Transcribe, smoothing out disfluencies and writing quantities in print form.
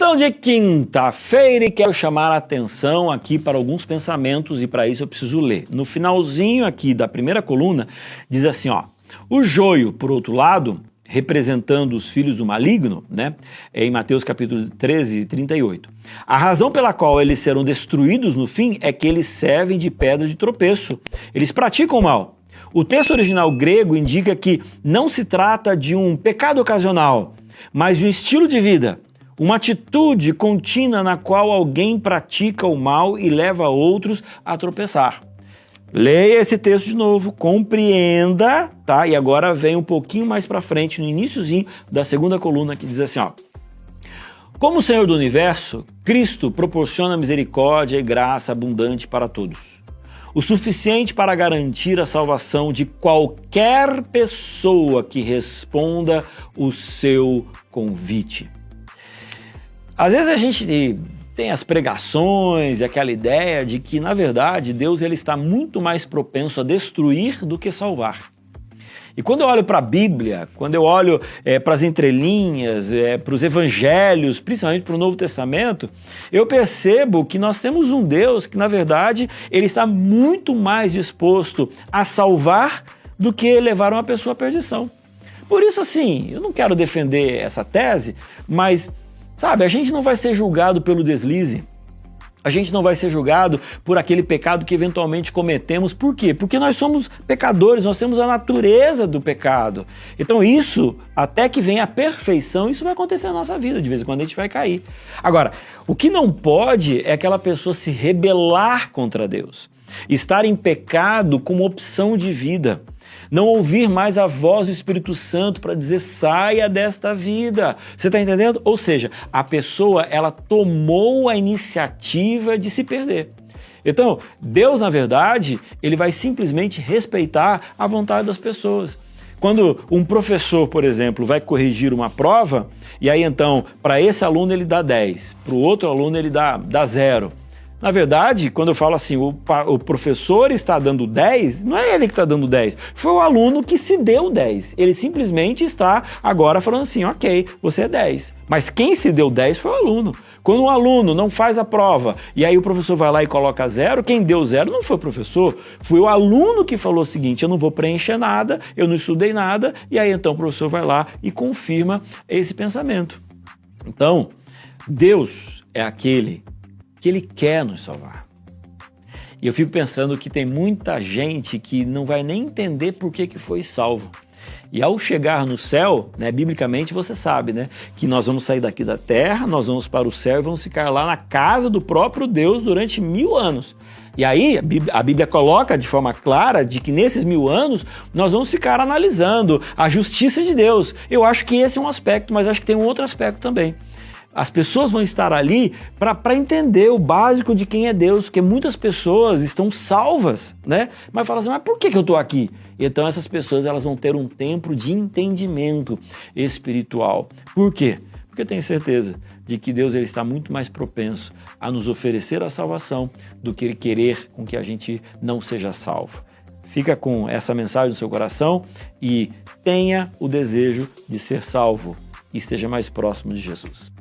Reflexão de quinta-feira, e quero chamar a atenção aqui para alguns pensamentos e para isso eu preciso ler. No finalzinho aqui da primeira coluna diz assim, ó: o joio, por outro lado, representando os filhos do maligno, né, em Mateus capítulo 13, 38. A razão pela qual eles serão destruídos no fim é que eles servem de pedra de tropeço. Eles praticam o mal. O texto original grego indica que não se trata de um pecado ocasional, mas de um estilo de vida. Uma atitude contínua na qual alguém pratica o mal e leva outros a tropeçar. Leia esse texto de novo, compreenda, tá? E agora vem um pouquinho mais para frente, no iniciozinho da segunda coluna, que diz assim, ó: como Senhor do Universo, Cristo proporciona misericórdia e graça abundante para todos, o suficiente para garantir a salvação de qualquer pessoa que responda o seu convite. Às vezes a gente tem as pregações e aquela ideia de que, na verdade, Deus ele está muito mais propenso a destruir do que salvar. E quando eu olho para a Bíblia, quando eu olho para as entrelinhas, para os evangelhos, principalmente para o Novo Testamento, eu percebo que nós temos um Deus que, na verdade, ele está muito mais disposto a salvar do que levar uma pessoa à perdição. Por isso, assim, eu não quero defender essa tese, mas sabe, a gente não vai ser julgado pelo deslize, a gente não vai ser julgado por aquele pecado que eventualmente cometemos. Por quê? Porque nós somos pecadores, nós temos a natureza do pecado. Então isso, até que venha a perfeição, isso vai acontecer na nossa vida, de vez em quando a gente vai cair. Agora, o que não pode é aquela pessoa se rebelar contra Deus, estar em pecado como opção de vida, não ouvir mais a voz do Espírito Santo para dizer saia desta vida. Você está entendendo? Ou seja, a pessoa ela tomou a iniciativa de se perder. Então, Deus, na verdade, ele vai simplesmente respeitar a vontade das pessoas. Quando um professor, por exemplo, vai corrigir uma prova, e aí então, para esse aluno ele dá 10, para o outro aluno ele dá 0. Na verdade, quando eu falo assim, o professor está dando 10, não é ele que está dando 10, foi o aluno que se deu 10. Ele simplesmente está agora falando assim, ok, você é 10. Mas quem se deu 10 foi o aluno. Quando o aluno não faz a prova e aí o professor vai lá e coloca 0, quem deu 0 não foi o professor, foi o aluno que falou o seguinte, eu não vou preencher nada, eu não estudei nada, e aí então o professor vai lá e confirma esse pensamento. Então, Deus é aquele que ele quer nos salvar. E eu fico pensando que tem muita gente que não vai nem entender por que foi salvo. E ao chegar no céu, né, biblicamente você sabe, né, que nós vamos sair daqui da terra, nós vamos para o céu e vamos ficar lá na casa do próprio Deus durante 1000 anos. E aí a Bíblia coloca de forma clara de que nesses 1000 anos nós vamos ficar analisando a justiça de Deus. Eu acho que esse é um aspecto, mas acho que tem um outro aspecto também. As pessoas vão estar ali para entender o básico de quem é Deus, porque muitas pessoas estão salvas, né? Mas falam assim, mas por que eu estou aqui? Então essas pessoas elas vão ter um tempo de entendimento espiritual. Por quê? Porque eu tenho certeza de que Deus ele está muito mais propenso a nos oferecer a salvação do que ele querer com que a gente não seja salvo. Fica com essa mensagem no seu coração e tenha o desejo de ser salvo e esteja mais próximo de Jesus.